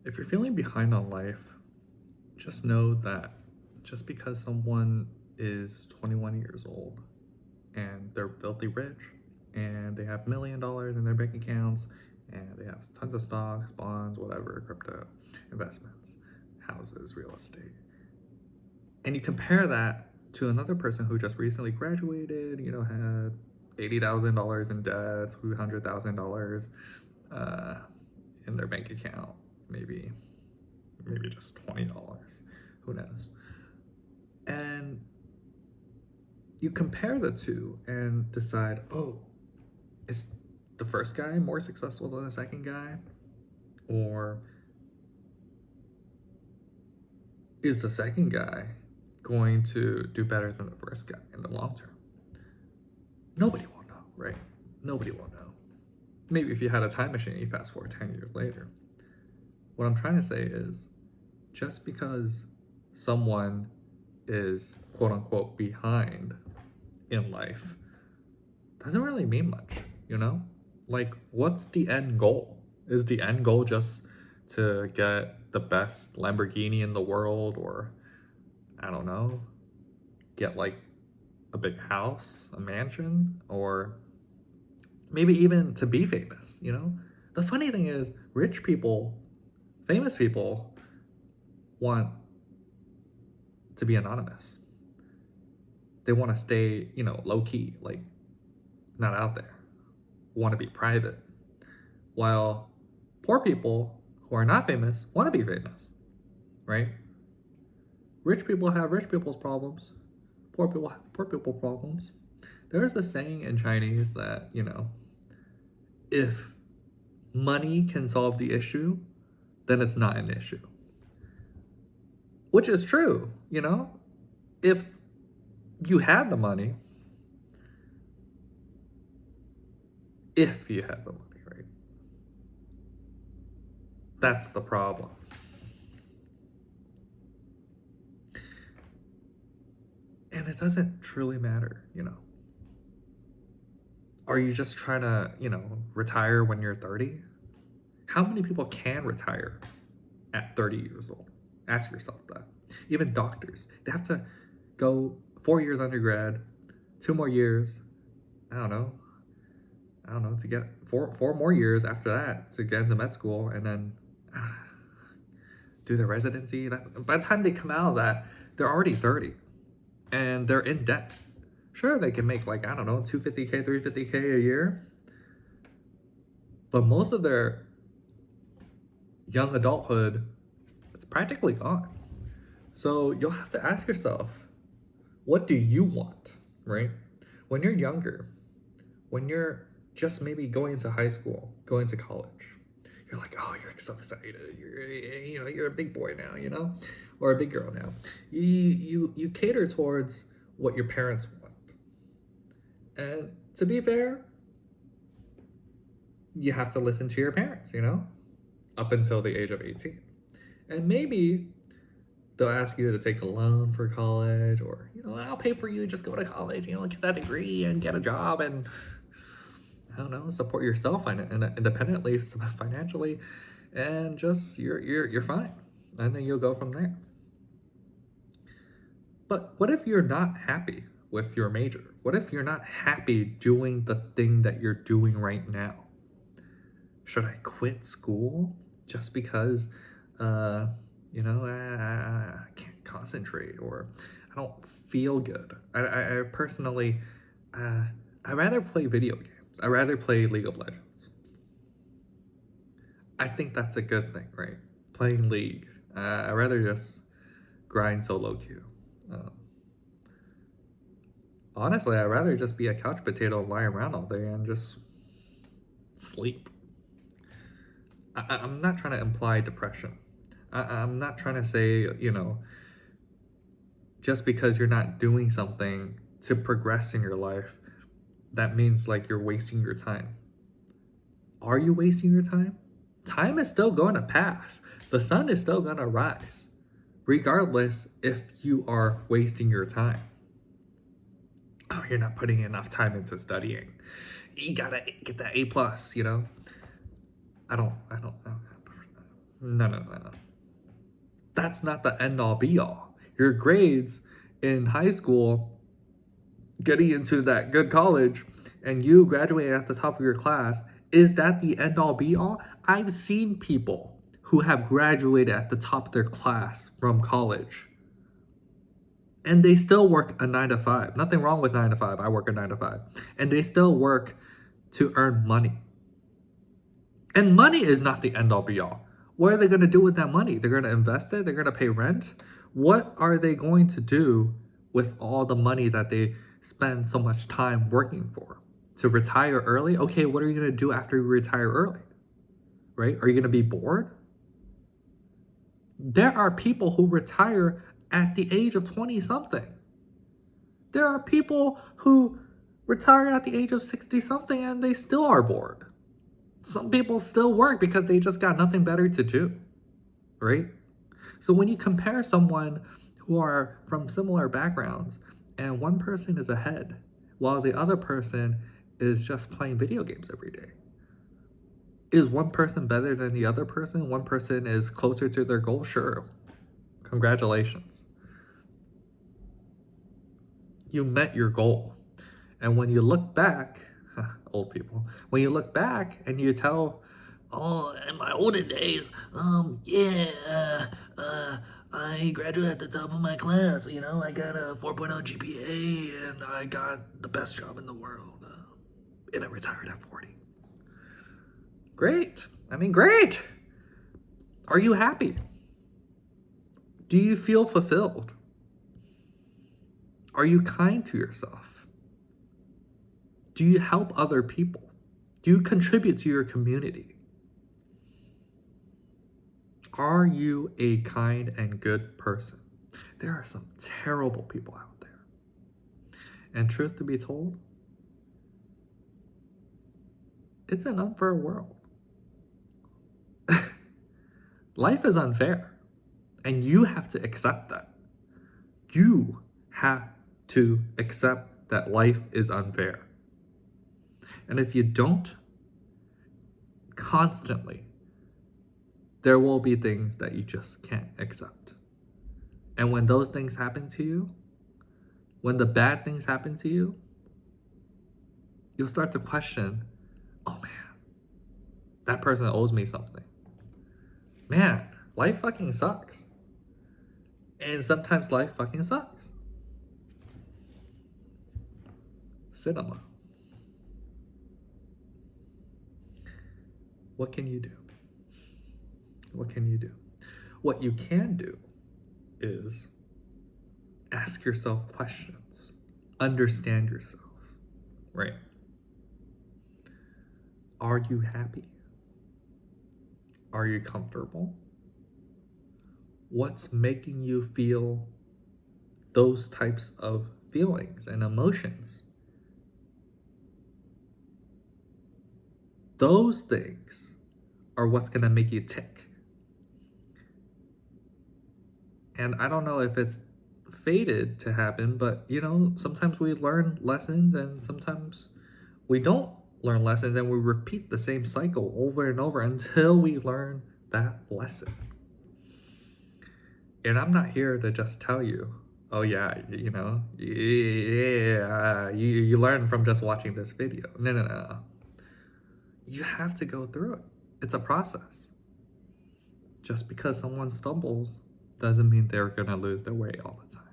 If you're feeling behind on life, just know that just because someone is 21 years old and they're filthy rich and they have $1 million in their bank accounts and they have tons of stocks, bonds, whatever, crypto investments, houses, real estate, and you compare that to another person who just recently graduated, had $80,000 in debt, $200,000 uh, in their bank account, maybe just $20, who knows? And you compare the two and decide, oh, is the first guy more successful than the second guy? Or is the second guy going to do better than the first guy in the long term? Nobody will know, right? Nobody will know. Maybe if you had a time machine, you fast forward 10 years later. What I'm trying to say is just because someone is quote unquote behind in life doesn't really mean much, you know? Like, what's the end goal? Is the end goal just to get the best Lamborghini in the world, or I don't know, get like a big house, a mansion, or maybe even to be famous, you know? The funny thing is, rich people, famous people, want to be anonymous. They want to stay, low key, like not out there, want to be private. While poor people who are not famous want to be famous, right? Rich people have rich people's problems. Poor people have poor people problems. There's a saying in Chinese that, if money can solve the issue, then it's not an issue. Which is true, If you had the money, right? That's the problem. And it doesn't truly matter, Are you just trying to, retire when you're 30? How many people can retire at 30 years old? Ask yourself that. Even doctors, they have to go 4 years undergrad, 2 more years, I don't know, to get four more years after that to get into med school, and then do their residency. By the time they come out of that, they're already 30 and they're in debt. Sure, they can make like, I don't know, 250K, 350K a year, but most of their young adulthood, it's practically gone. So you'll have to ask yourself, what do you want, right? When you're younger, when you're just maybe going to high school, going to college, you're like, oh, you're so excited. You're a big boy now, or a big girl now. You cater towards what your parents want. And to be fair, you have to listen to your parents, up until the age of 18. And maybe they'll ask you to take a loan for college, or, I'll pay for you, just go to college, get that degree and get a job and, I don't know, support yourself independently, financially, and just, you're fine. And then you'll go from there. But what if you're not happy with your major? What if you're not happy doing the thing that you're doing right now? Should I quit school just because, I can't concentrate, or I don't feel good? I personally, I rather play video games. I rather play League of Legends. I think that's a good thing, right? Playing League. I rather just grind solo queue. Honestly, I'd rather just be a couch potato and lie around all day and just sleep. I'm not trying to imply depression. I'm not trying to say, just because you're not doing something to progress in your life, that means like you're wasting your time. Are you wasting your time? Time is still going to pass. The sun is still going to rise, regardless if you are wasting your time. Oh, you're not putting enough time into studying. You gotta get that A plus, I don't. No, no, no, no. That's not the end all be all. Your grades in high school, getting into that good college, and you graduating at the top of your class, is that the end all be all? I've seen people who have graduated at the top of their class from college and they still work a 9 to 5. Nothing wrong with 9 to 5. I work a 9 to 5. And they still work to earn money. And money is not the end all be all. What are they going to do with that money? They're going to invest it? They're going to pay rent? What are they going to do with all the money that they spend so much time working for? To retire early? Okay, what are you going to do after you retire early? Right? Are you going to be bored? There are people who retire at the age of 20 something. There are people who retire at the age of 60 something and they still are bored. Some people still work because they just got nothing better to do, right? So when you compare someone who are from similar backgrounds and one person is ahead while the other person is just playing video games every day, is one person better than the other person? One person is closer to their goal? Sure. Congratulations. You met your goal. And when you look back, old people, when you look back and you tell, oh, in my olden days, I graduated at the top of my class. You know, I got a 4.0 GPA and I got the best job in the world. And I retired at 40. Great. I mean, great. Are you happy? Do you feel fulfilled? Are you kind to yourself? Do you help other people? Do you contribute to your community? Are you a kind and good person? There are some terrible people out there. And truth to be told, it's an unfair world. Life is unfair. And you have to accept that. You have to accept that life is unfair. And if you don't, constantly, there will be things that you just can't accept. And when those things happen to you, when the bad things happen to you, you'll start to question, oh man, that person owes me something. Man, life fucking sucks. And sometimes life fucking sucks. Cinema. What can you do? What can you do? What you can do is ask yourself questions. Understand yourself, right? Are you happy? Are you comfortable? What's making you feel those types of feelings and emotions? Those things are what's gonna make you tick. And I don't know if it's fated to happen, but you know, sometimes we learn lessons and sometimes we don't learn lessons and we repeat the same cycle over and over until we learn that lesson. And I'm not here to just tell you, oh yeah, you know, yeah, you learn from just watching this video. No, no, no. You have to go through it. It's a process. Just because someone stumbles doesn't mean they're gonna lose their way all the time.